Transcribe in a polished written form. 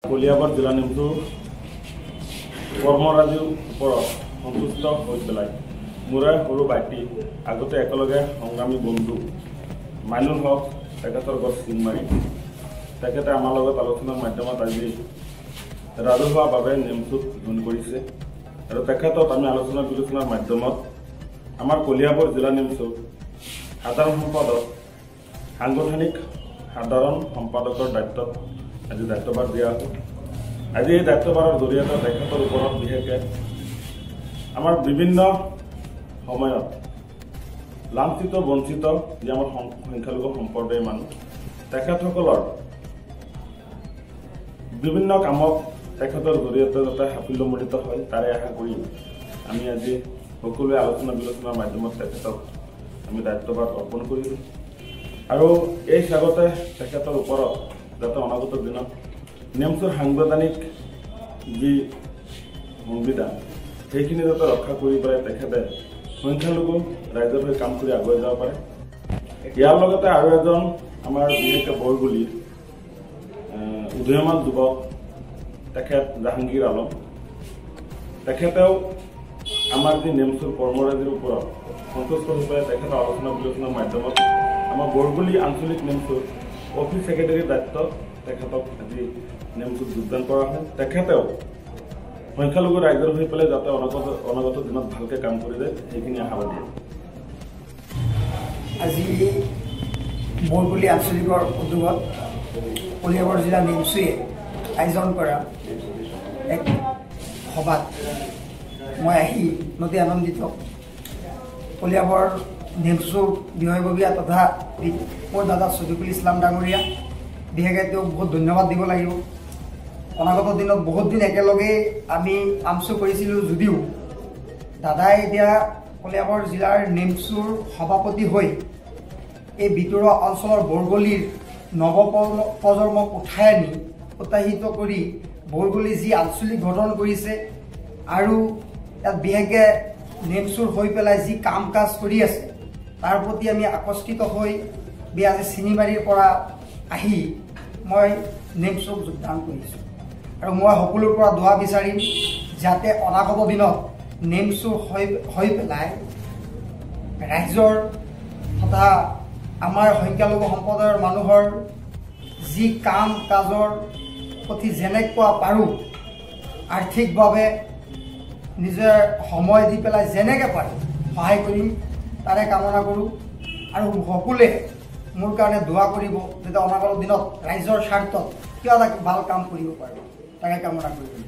কলিয়াবৰ জিলা নিমটো কৰ্মৰাজিৰ ওপৰত সন্তুষ্ট হৈ পেলাই মোৰে সৰু ভাইটি আগতে একেলগে সংগ্ৰামী বন্ধু মাইনুল হক তেখেতৰ গছ চিংমাৰী তেখেতে আমাৰ লগত আলোচনাৰ মাধ্যমত আজি ৰাজহুৱাভাৱে নিমটোত জইন কৰিছে আৰু তেখেতক আমি আলোচনা বিলোচনাৰ মাধ্যমত আমাৰ কলিয়াবৰ জিলা নিমটোৰ সাধাৰণ সম্পাদক সাংগঠনিক সাধাৰণ সম্পাদকৰ দায়িত্বত আজি দায়িত্বভাৰ দিয়া হ'ল। আজি এই দায়িত্বভাৰৰ জৰিয়তে তেখেতৰ ওপৰত বিশেষকৈ আমাৰ বিভিন্ন সময়ত লাঞ্ছিত বঞ্চিত যি আমাৰ সংখ্যালঘু সম্প্ৰদায়ৰ মানুহ তেখেতসকলৰ বিভিন্ন কামত তেখেতৰ জৰিয়তে যাতে সাফল্যমণ্ডিত হয় তাৰে আশা কৰি আমি আজি সকলোৱে আলোচনা বিলোচনাৰ মাধ্যমত তেখেতক আমি দায়িত্বভাৰ অৰ্পণ কৰিলোঁ আৰু এই স্বাগতে তেখেতৰ ওপৰত যাতে অনাগত দিনত নিমটোৰ সাংবিধানিক যি সংবিধান সেইখিনি যাতে ৰক্ষা কৰি পেলাই তেখেতে সংখ্যালঘু ৰাইজৰ হৈ কাম কৰি আগুৱাই যাব পাৰে। ইয়াৰ লগতে আৰু এজন আমাৰ বিশেষকৈ বৰগুলিৰ উদীয়মান যুৱক তেখেত জাহাংগীৰ আলম তেখেতেও আমাৰ যি নিমটোৰ কৰ্মৰাজিৰ ওপৰত সন্তুষ্ট হৈ পেলাই তেখেতৰ আলোচনা বিলোচনাৰ মাধ্যমত আমাৰ বৰগুলি আঞ্চলিক নিমটোৰ অফিচ ছেক্ৰেটাৰীৰ দায়িত্ব তেখেতক আজি নিমটোত যোগদান কৰা হয়। তেখেতেও সংখ্যালঘু ৰাইজৰ হৈ পেলাই যাতে অনাগত দিনত ভালকৈ কাম কৰি যায় সেইখিনি আশাবাদী। আজি বৰগুলি আঞ্চলিকৰ উদ্যোগত কলিয়াবৰ জিলা নিমচুৱে আয়োজন কৰা এক সভাত মই আহি অতি আনন্দিত। কলিয়াবৰ নিমচুৰ বিষয়ববীয়া তথা মোৰ দাদা ছদিকুল ইছলাম ডাঙৰীয়া বিশেষকৈ তেওঁক বহুত ধন্যবাদ দিব লাগিব। অনাগত দিনত বহুত দিন একেলগে আমি আমচু কৰিছিলোঁ যদিও দাদাই এতিয়া কলিয়াবৰ জিলাৰ নিমচুৰ সভাপতি হৈ এই ভিতৰুৱা অঞ্চলৰ বৰগুলিৰ নৱপ্ৰজন্মক উঠাই আনি উৎসাহিত কৰি বৰগুলি যি আঞ্চলিক গঠন কৰিছে আৰু ইয়াত বিশেষকৈ নিমচুৰ হৈ পেলাই যি কাম কাজ কৰি আছে তাৰ প্ৰতি আমি আকৰ্ষিত হৈ আজি চিনিমাৰীৰ পৰা আহি মই নিমচুক যোগদান কৰিছোঁ আৰু মই সকলোৰ পৰা দোৱা বিচাৰিম যাতে অনাগত দিনত নিমচুৰ হৈ পেলাই ৰাইজৰ তথা আমাৰ সংখ্যালঘু সম্প্ৰদায়ৰ মানুহৰ যি কাম কাজৰ প্ৰতি যেনেকুৱা পাৰোঁ আৰ্থিকভাৱে নিজৰ সময় দি পেলাই যেনেকৈ পাৰোঁ সহায় কৰিম তাৰে কামনা কৰোঁ আৰু সকলোৱে মোৰ কাৰণে দোৱা কৰিব যাতে অনাগত দিনত ৰাইজৰ স্বাৰ্থত কিবা এটা ভাল কাম কৰিব পাৰোঁ তাকে কামনা কৰিম।